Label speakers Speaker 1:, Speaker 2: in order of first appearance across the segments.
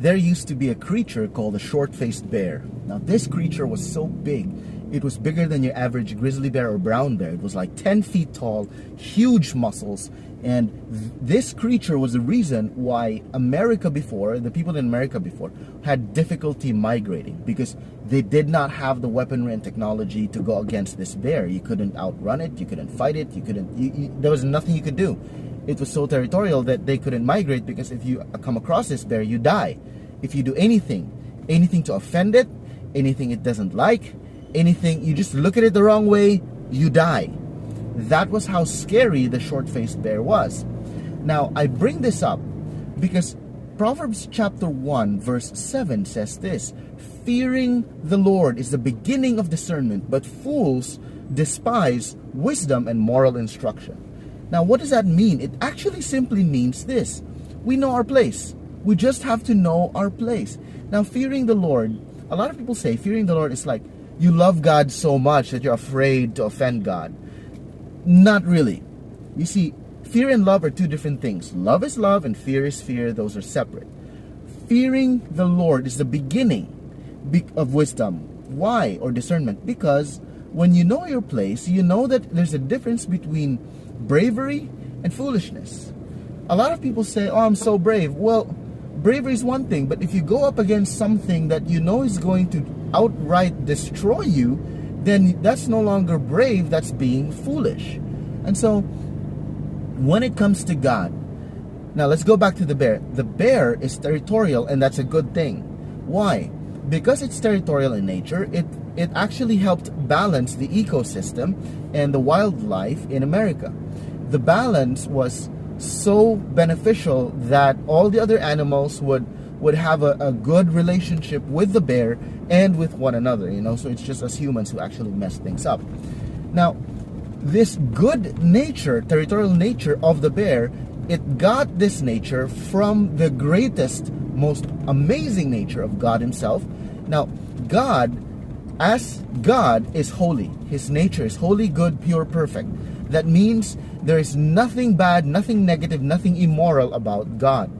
Speaker 1: there used to be a creature called a short-faced bear. Now this creature was so big, it was bigger than your average grizzly bear or brown bear. It was like 10 feet tall, huge muscles, and this creature was the reason why America before, the people in America before, had difficulty migrating, because they did not have the weaponry and technology to go against this bear. You couldn't outrun it, you couldn't fight it, there was nothing you could do. It was so territorial that they couldn't migrate, because if you come across this bear, you die. If you do anything to offend it, anything it doesn't like, anything, you just look at it the wrong way, you die. That was how scary the short-faced bear was. Now, I bring this up because Proverbs chapter 1 verse 7 says this: fearing the Lord is the beginning of discernment, but fools despise wisdom and moral instruction. Now, what does that mean? It actually simply means this: we know our place. We just have to know our place. Now, fearing the Lord, a lot of people say fearing the Lord is like you love God so much that you're afraid to offend God. Not really. You see, fear and love are two different things. Love is love and fear is fear. Those are separate. Fearing the Lord is the beginning of wisdom. Why? Or discernment. Because when you know your place, you know that there's a difference between bravery and foolishness. A lot of people say, oh, I'm so brave. Well, bravery is one thing, but if you go up against something that you know is going to outright destroy you, then that's no longer brave, that's being foolish. And so, when it comes to God, now let's go back to the bear. The bear is territorial, and that's a good thing. Why? Because it's territorial in nature, it actually helped balance the ecosystem and the wildlife in America. The balance was so beneficial that all the other animals would have a good relationship with the bear and with one another, so it's just us humans who actually mess things up. Now, this good nature, territorial nature of the bear, it got this nature from the greatest, most amazing nature of God himself. Now, God, as God, is holy. His nature is holy, good, pure, perfect. That means there is nothing bad, nothing negative, nothing immoral about God.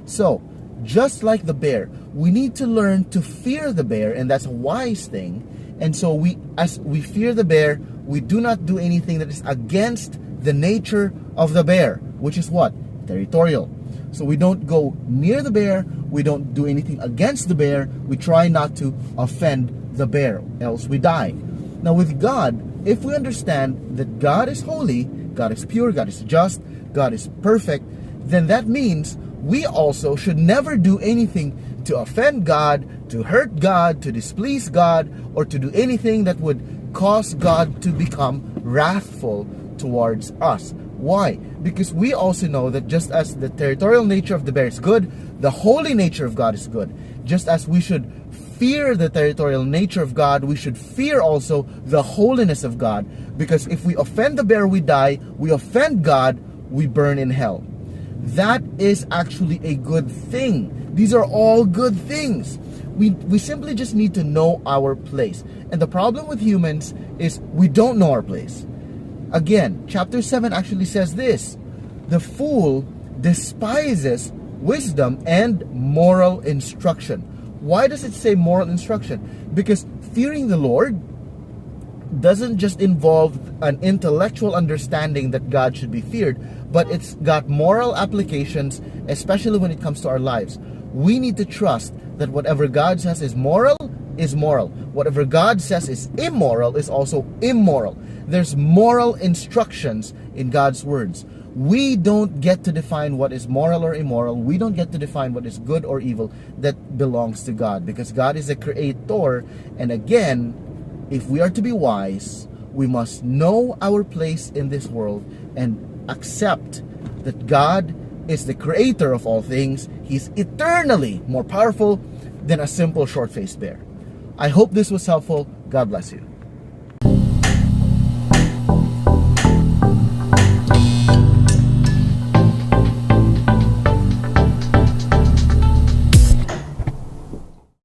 Speaker 1: So, just like the bear, we need to learn to fear the bear, and that's a wise thing. And so as we fear the bear, we do not do anything that is against the nature of the bear, which is what? Territorial. So we don't go near the bear, we don't do anything against the bear, we try not to offend the bear, else we die. Now with God, if we understand that God is holy, God is pure, God is just, God is perfect, then that means we also should never do anything to offend God, to hurt God, to displease God, or to do anything that would cause God to become wrathful towards us. Why? Because we also know that just as the territorial nature of the bear is good, the holy nature of God is good. Just as we should fear the territorial nature of God, we should fear also the holiness of God. Because if we offend the bear, we die. We offend God, we burn in hell. That is actually a good thing. These are all good things. We simply just need to know our place. And the problem with humans is we don't know our place. Again, chapter 7 actually says this: the fool despises wisdom and moral instruction. Why does it say moral instruction? Because fearing the Lord doesn't just involve an intellectual understanding that God should be feared, but it's got moral applications, especially when it comes to our lives. We need to trust that whatever God says is moral, is moral. Whatever God says is immoral is also immoral. There's moral instructions in God's words. We don't get to define what is moral or immoral. We don't get to define what is good or evil. That belongs to God, because God is a creator. And again, if we are to be wise, we must know our place in this world and accept that God is the creator of all things. He's eternally more powerful than a simple short-faced bear. I hope this was helpful. God bless you.